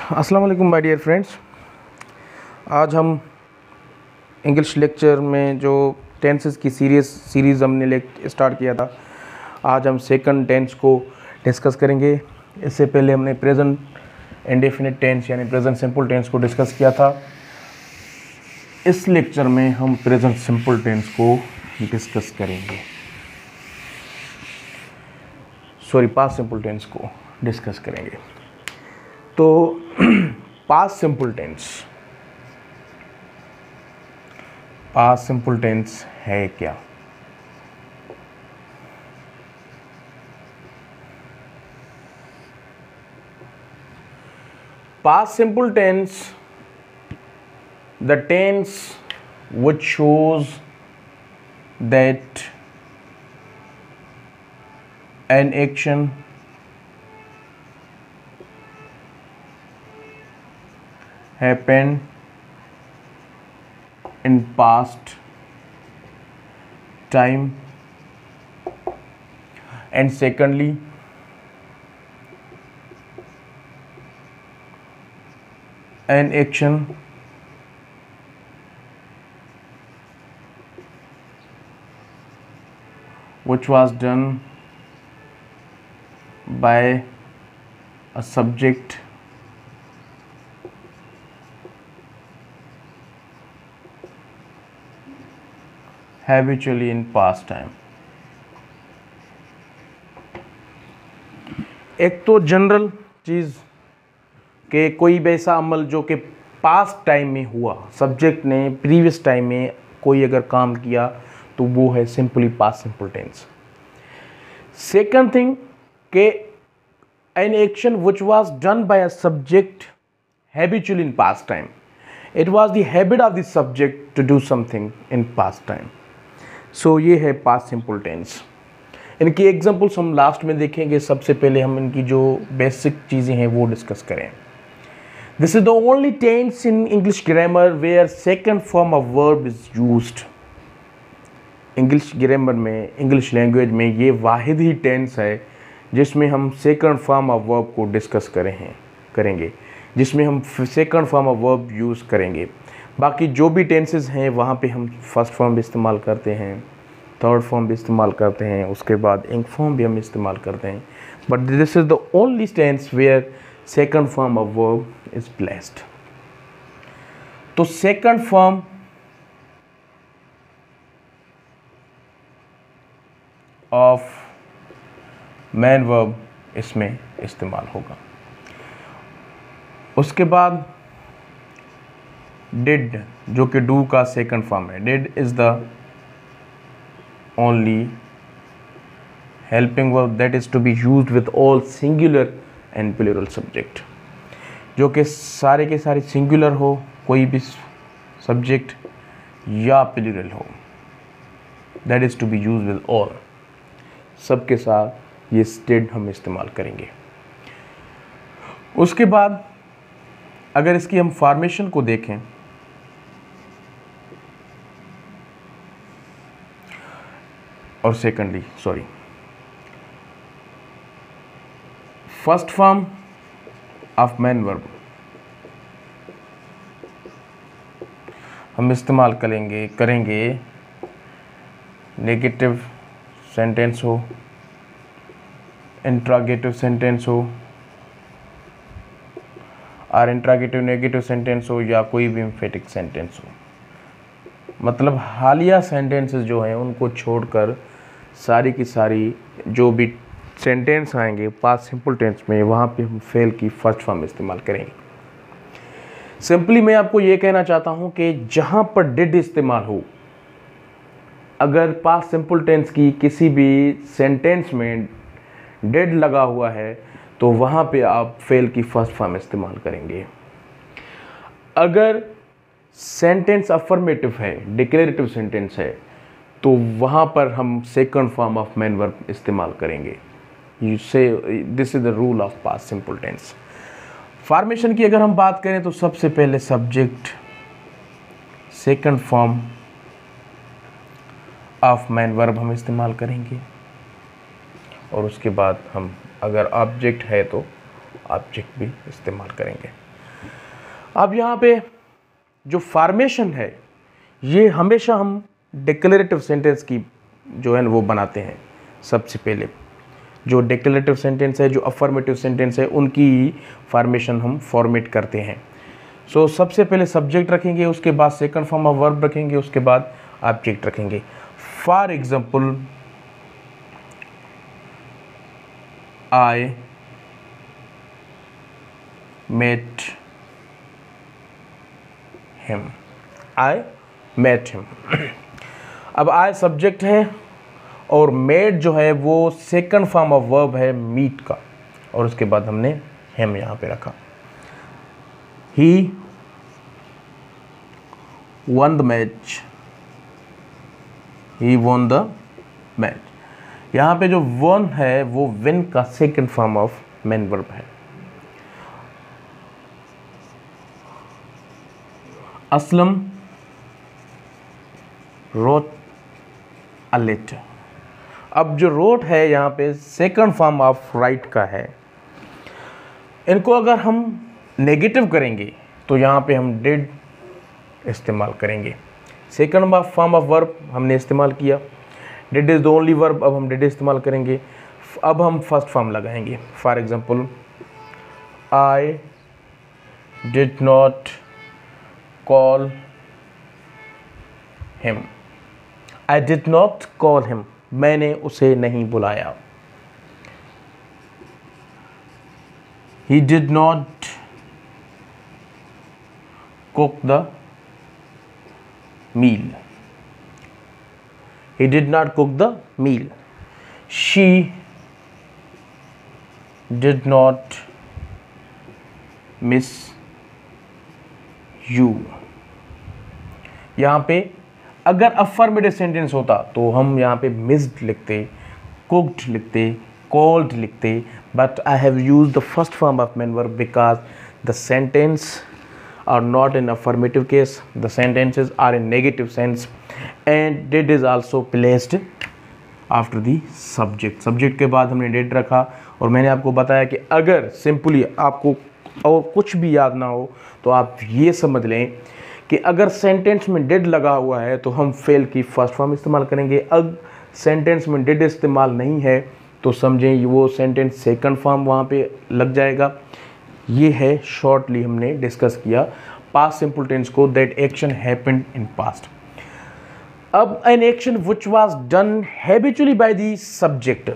अस्सलाम वालेकुम my dear friends. आज हम इंग्लिश लेक्चर में जो टेंसेस की सीरीज़ हमने स्टार्ट किया था, आज हम सेकंड टेंस को डिस्कस करेंगे। इससे पहले हमने प्रेजेंट इंडेफिनिट टेंस यानी प्रेजेंट सिंपल टेंस को डिस्कस किया था। इस लेक्चर में हम प्रेजेंट सिंपल टेंस को डिस्कस करेंगे, पास्ट सिंपल टेंस को डिस्कस करेंगे। तो पास्ट सिंपल टेंस है क्या? Past simple tense, the tense which shows that an action happened in past time, and secondly an action which was done by a subject habitually in past time। एक तो general चीज़ कि कोई भी ऐसा अमल जो कि पास्ट टाइम में हुआ, सब्जेक्ट ने प्रीवियस टाइम में कोई अगर काम किया तो वो है simply past simple tense. Second thing कि an action which was done by a subject habitually in past time, it was the habit of the subject to do something in past time. So ये है past simple tense. इनकी examples हम last में देखेंगे। सबसे पहले हम इनकी जो बेसिक चीज़ें हैं वो डिस्कस करें। This is the only tense in English grammar where second form of verb is used. English grammar में, इंग्लिश लैंग्वेज में ये वाहिद ही टेंस है जिसमें हम सेकंड फॉर्म ऑफ वर्ब को डिस्कस करेंगे, जिसमें हम second form of verb use करेंगे। बाकी जो भी टेंसेस हैं वहाँ पे हम फर्स्ट फॉर्म भी इस्तेमाल करते हैं, थर्ड फॉर्म भी इस्तेमाल करते हैं, उसके बाद इंक फॉर्म भी हम इस्तेमाल करते हैं। But this is the only tense where second form of verb is placed. तो second form of main verb इसमें इस्तेमाल होगा। उसके बाद डिड, जो कि डू का सेकंड फॉर्म है। Did is the only helping verb that is to be used with all singular and plural subject, जो कि सारे के सारे सिंगुलर हो, कोई भी सब्जेक्ट या प्लूरल हो, that is to be used with all, सबके साथ ये डिड हम इस्तेमाल करेंगे। उसके बाद अगर इसकी हम फॉर्मेशन को देखें, और secondly first form of main verb हम इस्तेमाल करेंगे नेगेटिव सेंटेंस हो, इंट्रोगेटिव सेंटेंस हो, और इंट्रोगेटिव नेगेटिव सेंटेंस हो, या कोई भी एम्फेटिक सेंटेंस हो। मतलब हालिया सेंटेंसेस जो हैं उनको छोड़कर सारी की सारी जो भी सेंटेंस आएंगे पास्ट सिंपल टेंस में, वहाँ पे हम फेल की फर्स्ट फॉर्म इस्तेमाल करेंगे। सिंपली मैं आपको ये कहना चाहता हूँ कि जहाँ पर डिड इस्तेमाल हो, अगर पास्ट सिंपल टेंस की किसी भी सेंटेंस में डिड लगा हुआ है तो वहाँ पे आप फेल की फर्स्ट फॉर्म इस्तेमाल करेंगे। अगर सेंटेंस अफर्मेटिव है, डिक्लेरेटिव सेंटेंस है, तो वहाँ पर हम second form of main verb इस्तेमाल करेंगे। You say this is the rule of past simple tense. Formation की अगर हम बात करें तो सबसे पहले subject, second form of main verb हम इस्तेमाल करेंगे, और उसके बाद हम अगर ऑब्जेक्ट है तो ऑब्जेक्ट भी इस्तेमाल करेंगे। अब यहाँ पे जो फॉर्मेशन है ये हमेशा हम डिक्लेरेटिव सेंटेंस की जो है वो बनाते हैं। सबसे पहले जो डिक्लेरेटिव सेंटेंस है, जो अफर्मेटिव सेंटेंस है, उनकी फॉर्मेशन हम फॉर्मेट करते हैं। सो सबसे पहले सब्जेक्ट रखेंगे, उसके बाद सेकंड फॉर्म ऑफ वर्ब रखेंगे, उसके बाद ऑब्जेक्ट रखेंगे। For example, I met him, I met him. अब आई सब्जेक्ट है और मेट जो है वो सेकंड फॉर्म ऑफ वर्ब है मीट का, और उसके बाद हमने हिम यहाँ पे रखा। ही won the match, he won the match। यहाँ पे जो won है वो win का second form of main verb है। Aslam wrote a letter। अब जो wrote है यहाँ पे सेकंड फॉर्म ऑफ राइट का है। इनको अगर हम नेगेटिव करेंगे तो यहाँ पे हम डिड इस्तेमाल करेंगे। सेकंड फॉर्म ऑफ वर्ब हमने इस्तेमाल किया, did is the only verb, अब हम डिड इस्तेमाल करेंगे। अब हम फर्स्ट फॉर्म लगाएंगे। For example, I did not call him, I did not call him, मैंने उसे नहीं बुलाया। He did not cook the meal, he did not cook the meal। she did not miss you। यहाँ पे अगर affirmative sentence होता तो हम यहाँ पे मिस्ड लिखते, कुक्ड लिखते, कॉल्ड लिखते, but I have used the first form of main verb because the sentence are not in affirmative case, the sentences are in negative sense, and did is also placed after the subject। subject के बाद हमने did रखा, और मैंने आपको बताया कि अगर सिंपली आपको और कुछ भी याद ना हो तो आप ये समझ लें कि अगर सेंटेंस में did लगा हुआ है तो हम फेल की फर्स्ट फॉर्म इस्तेमाल करेंगे। अगर सेंटेंस में did इस्तेमाल नहीं है तो समझें वो सेंटेंस सेकंड फॉर्म वहाँ पे लग जाएगा। ये है शॉर्टली हमने डिस्कस किया पास्ट सिंपल टेंस को, that action happened in past. अब an action which was done habitually by the subject,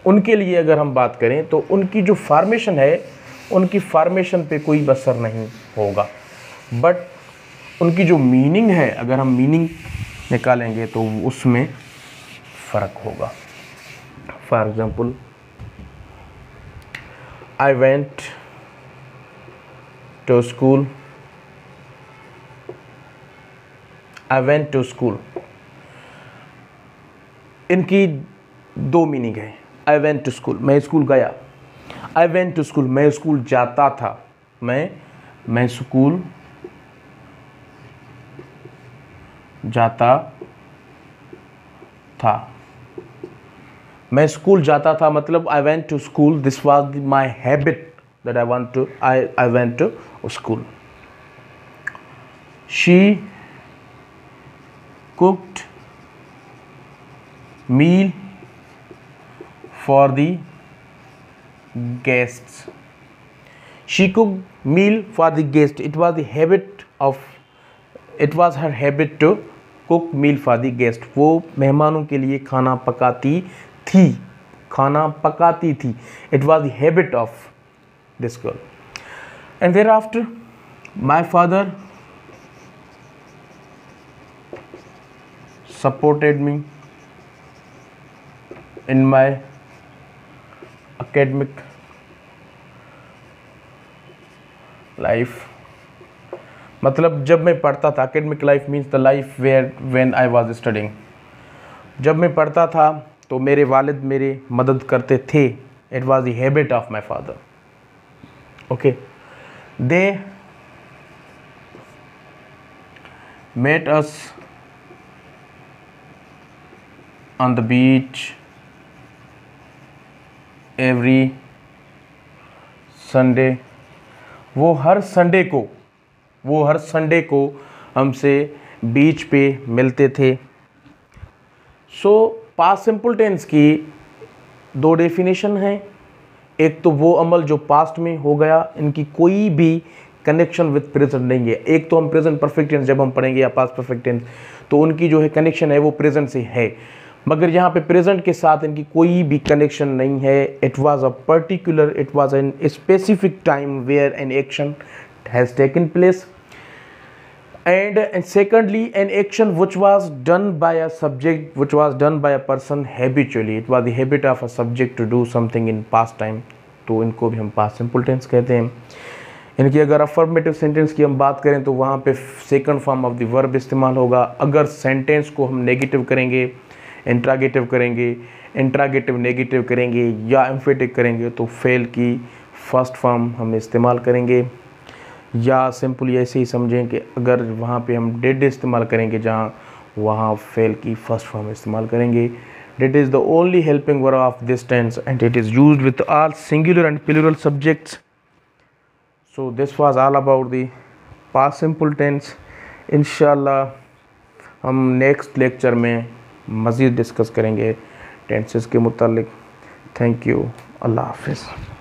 उनके लिए अगर हम बात करें तो उनकी जो फॉर्मेशन है, उनकी फॉर्मेशन पे कोई असर नहीं होगा, बट उनकी जो मीनिंग है, अगर हम मीनिंग निकालेंगे तो उसमें फ़र्क होगा। For example, I went to school, I went to school। इनकी दो मीनिंग है। I went to school, मैं स्कूल गया। I went to school, मैं स्कूल जाता था। मैं स्कूल जाता था। मैं स्कूल जाता था मतलब I went to school, this was my habit that I went to school। she cooked meal for the guests। she cooked meal for the guest, it was her habit to cook meal for the guest। वो मेहमानों के लिए खाना पकाती थी, it was the habit of this girl। and thereafter my father supported me in my academic life। मतलब जब मैं पढ़ता था, academic life means the life when I was studying। जब मैं पढ़ता था तो मेरे वालिद मेरे मदद करते थे, it was the habit of my father। okay, they met us on the beach every Sunday। वो हर संडे को वो हर संडे को हमसे बीच पे मिलते थे। सो पास्ट सिंपल टेंस की दो डेफिनेशन हैं। एक तो वो अमल जो पास्ट में हो गया, इनकी कोई भी कनेक्शन विद प्रेजेंट नहीं है। एक तो हम प्रेजेंट परफेक्ट टेंस जब हम पढ़ेंगे या पास्ट परफेक्ट टेंस, तो उनकी जो है कनेक्शन है वो प्रेजेंट से है, मगर यहाँ पे प्रेजेंट के साथ इनकी कोई भी कनेक्शन नहीं है। It was a particular, it was an specific time where an action has taken place, and secondly an action which was done by a subject, which was done by a person habitually, it was the habit of a subject to do something in past time, तो इनको भी हम past simple tense कहते हैं। इनकी अगर affirmative sentence की हम बात करें तो वहाँ पे second form of the verb इस्तेमाल होगा। अगर सेंटेंस को हम नेगेटिव करेंगे, इंट्रागेटिव करेंगे, इंट्रागेटिव नेगेटिव करेंगे या एम्फेटिक करेंगे तो फेल की फर्स्ट फॉर्म हम इस्तेमाल करेंगे। या सिंपली ऐसे ही समझें कि अगर वहाँ पे हम डिड इस्तेमाल करेंगे जहाँ, वहाँ फेल की फर्स्ट फॉर्म इस्तेमाल करेंगे। Did is the only helping verb of this tense and it is used with all singular and plural subjects. So this was all about the past simple tense. इंशाल्लाह हम next lecture में मज़ीद discuss करेंगे tenses के मुतालिक। Thank you, अल्लाह हाफिज़।